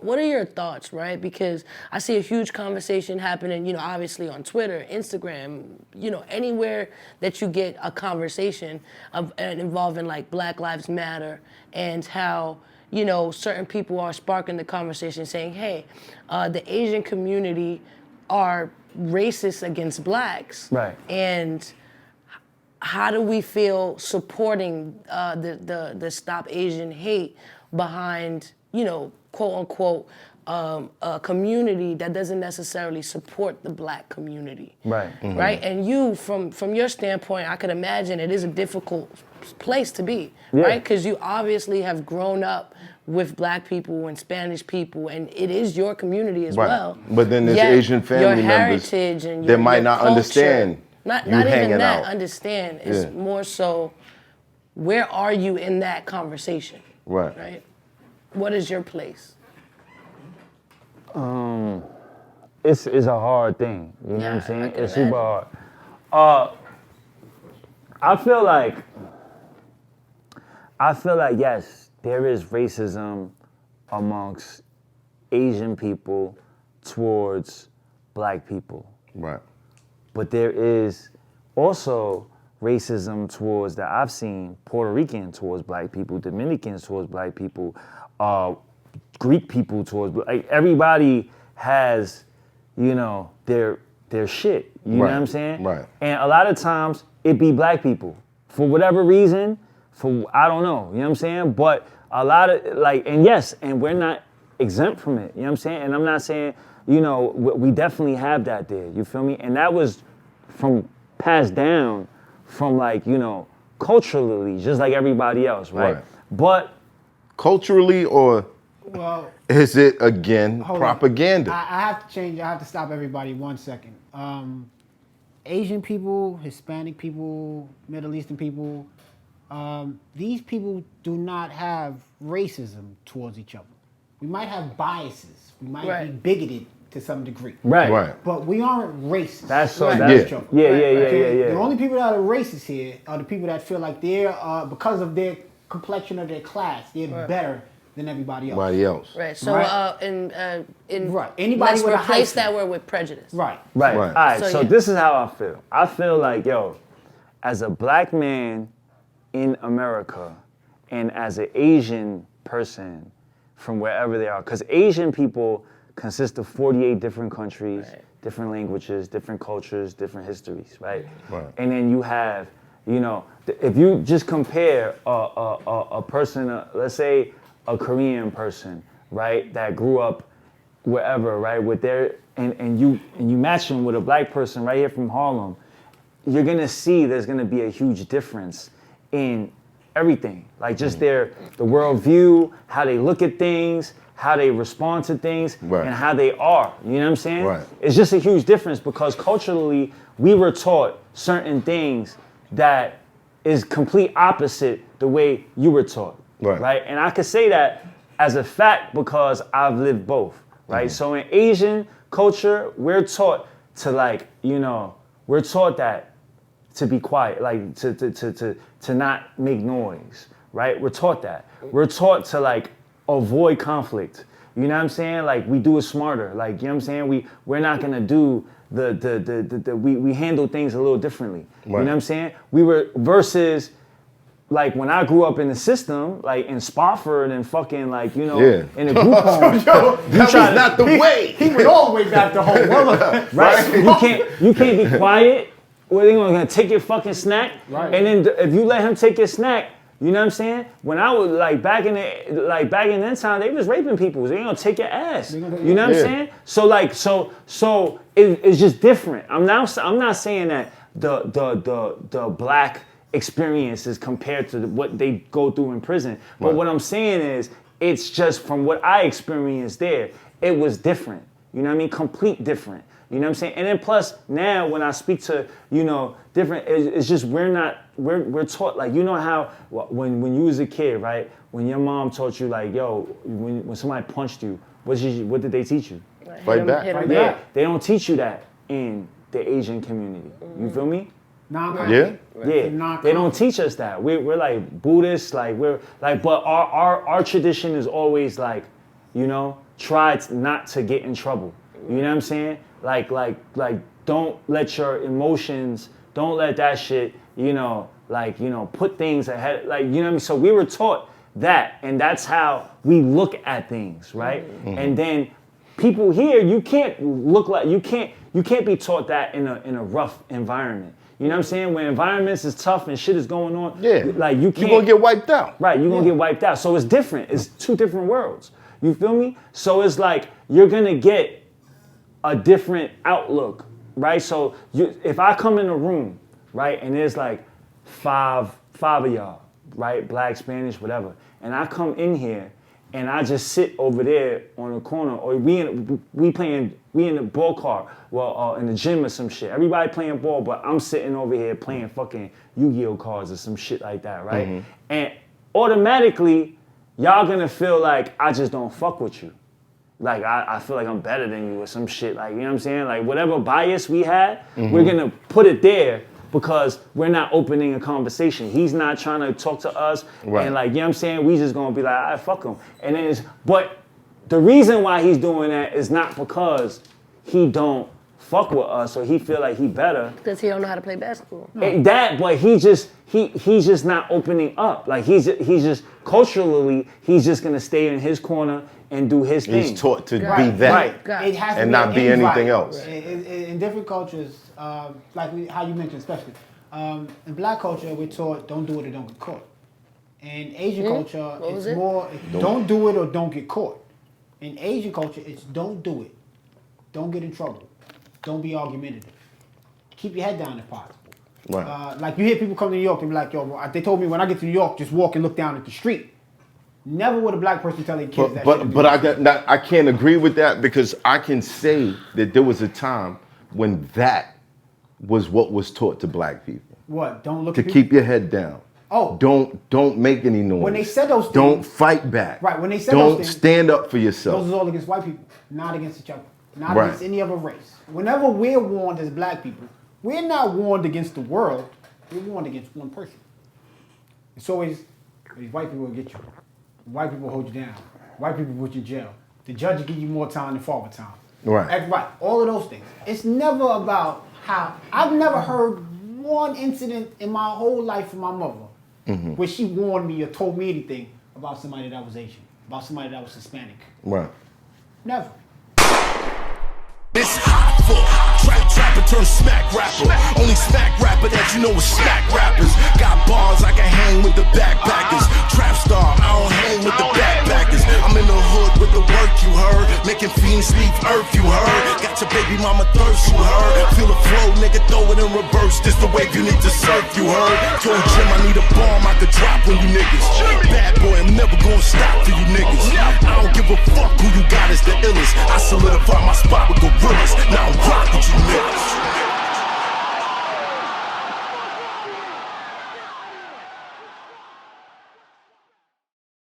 What are your thoughts, right? Because I see a huge conversation happening, obviously on Twitter, Instagram, anywhere that you get a conversation involving like Black Lives Matter and how, certain people are sparking the conversation saying, hey, the Asian community are racist against blacks. Right. And how do we feel supporting the Stop Asian Hate behind, quote unquote, a community that doesn't necessarily support the black community? Right. Mm-hmm. Right? And you, from your standpoint, I could imagine it is a difficult place to be, right? Because you obviously have grown up with black people and Spanish people, and it is your community as well. But then there's Yet Asian family your members heritage and that might your not culture, understand Not you even hanging that, out. understand. It's more so, where are you in that conversation? Right. Right? What is your place? It's a hard thing. You know what I'm saying? It's super hard. I feel like yes, there is racism amongst Asian people towards black people. Right. But there is also racism towards, that I've seen, Puerto Rican towards black people, Dominicans towards black people, Greek people towards, like, everybody has, their shit. You know what I'm saying? Right. And a lot of times it be black people for whatever reason. I don't know. You know what I'm saying? But a lot of and we're not exempt from it. You know what I'm saying? And I'm not saying, we definitely have that there. You feel me? And that was passed down from culturally, just like everybody else, right? But culturally, or is it again propaganda? I have to change. I have to stop everybody 1 second. Asian people, Hispanic people, Middle Eastern people, these people do not have racism towards each other. We might have biases. We might be bigoted to some degree. Right. But we aren't racist. That's so. Each other. Yeah. The only people that are racist here are the people that feel like they're, because of their complexion or their class, they're better than everybody else. Right. So Anybody let's with a replace hyphen. that word with prejudice. Right. All right. So this is how I feel. I feel like, as a black man in America, and as an Asian person from wherever they are, because Asian people consist of 48 different countries, different languages, different cultures, different histories, right? And then you have, if you just compare a person, let's say a Korean person, right, that grew up wherever, right, with their, and you match them with a black person right here from Harlem, you're gonna see there's gonna be a huge difference in everything, like just the worldview, how they look at things, how they respond to things, and how they are. You know what I'm saying? Right. It's just a huge difference because culturally we were taught certain things that is complete opposite the way you were taught. Right. And I could say that as a fact because I've lived both. Right. So in Asian culture, we're taught to we're taught that to be quiet, like to not make noise. Right. We're taught that. We're taught to avoid conflict. You know what I'm saying? Like we do it smarter. Like, you know what I'm saying? We're not gonna do we handle things a little differently. You know what I'm saying? We were versus like when I grew up in the system, like in Spofford and fucking in the group home. That was not the way. He went all the way back to home. Right? You can't be quiet. Well, they're gonna take your fucking snack. Right. And then if you let him take your snack, you know what I'm saying? When I was back in that time, they was raping people. They gonna take your ass. You know what I'm saying? So it's just different. I'm not saying that the black experience is compared to what they go through in prison. But what I'm saying is, it's just from what I experienced there, it was different. You know what I mean? Complete different. You know what I'm saying? And then plus now when I speak to, different, it's just we're taught, how when you was a kid, right? When your mom taught you when somebody punched you, what did they teach you? Fight back. They don't teach you that in the Asian community. You feel me? Yeah. They don't teach us that. We're like Buddhists, but our tradition is always tried not to get in trouble. You know what I'm saying? Like don't let your emotions, don't let that shit, put things ahead. Like, you know what I mean? So we were taught that, and that's how we look at things, right? Mm-hmm. And then people here, you can't be taught that in a rough environment. You know what I'm saying? When environments is tough and shit is going on, like you can't. You're gonna get wiped out. Right, you're gonna get wiped out. So it's different. It's two different worlds. You feel me? So it's like you're gonna get a different outlook, right? So if I come in a room, right, and there's like five of y'all, right, black, Spanish, whatever, and I come in here and I just sit over there on the corner, or we in the ball cart, in the gym or some shit. Everybody playing ball, but I'm sitting over here playing fucking Yu-Gi-Oh cards or some shit like that, right? Mm-hmm. And automatically, y'all gonna feel like I just don't fuck with you. Like I feel like I'm better than you or some shit. Like, you know what I'm saying? Like whatever bias we had, we're gonna put it there because we're not opening a conversation. He's not trying to talk to us. Right. And like, you know what I'm saying? We just gonna be like, all right, fuck him. And then but the reason why he's doing that is not because he don't fuck with us or he feel like he better. Because he don't know how to play basketball. But he's just not opening up. Like he's just culturally, he's just gonna stay in his corner and do his thing. He's taught to be that, it has to and not be anything else. In different cultures, like how you mentioned, especially in black culture, we're taught don't do it or don't get caught. In Asian culture, it's more don't do it or don't get caught. In Asian culture, it's don't do it, don't get in trouble, don't be argumentative, keep your head down if possible. Right. Like you hear people come to New York and be like, yo, they told me when I get to New York, just walk and look down at the street. Never would a black person tell their kids that. But I can't agree with that because I can say that there was a time when that was what was taught to black people. What? Don't look to keep your head down. Oh. Don't make any noise. When they said those things. Don't fight back. Right. When they said those things. Don't stand up for yourself. Those is all against white people, not against each other, not against any other race. Whenever we're warned as black people, we're not warned against the world. We're warned against one person. It's always these white people will get you. White people hold you down. White people put you in jail. The judge will give you more time than father time. Right. Right. All of those things. It's never about how. I've never heard one incident in my whole life from my mother where she warned me or told me anything about somebody that was Asian, about somebody that was Hispanic. Right. Never. It's hot for trapper turn smack rapper. Only smack rapper that you know is smack rappers. Got bars I can hang with the backpackers. Trap star, I don't hang with the backpackers. I'm in the hood with the work you heard. Making fiends leave earth you heard. Got your baby mama thirst you heard. Feel the flow, nigga, throw it in reverse. This the wave you need to surf you heard. Told Jim I need a bomb I could drop on you niggas. Bad boy, I'm never gonna stop for you niggas. I don't give a fuck who you got is the illest. I solidify my spot with gorillas. Now I'm rock with you niggas.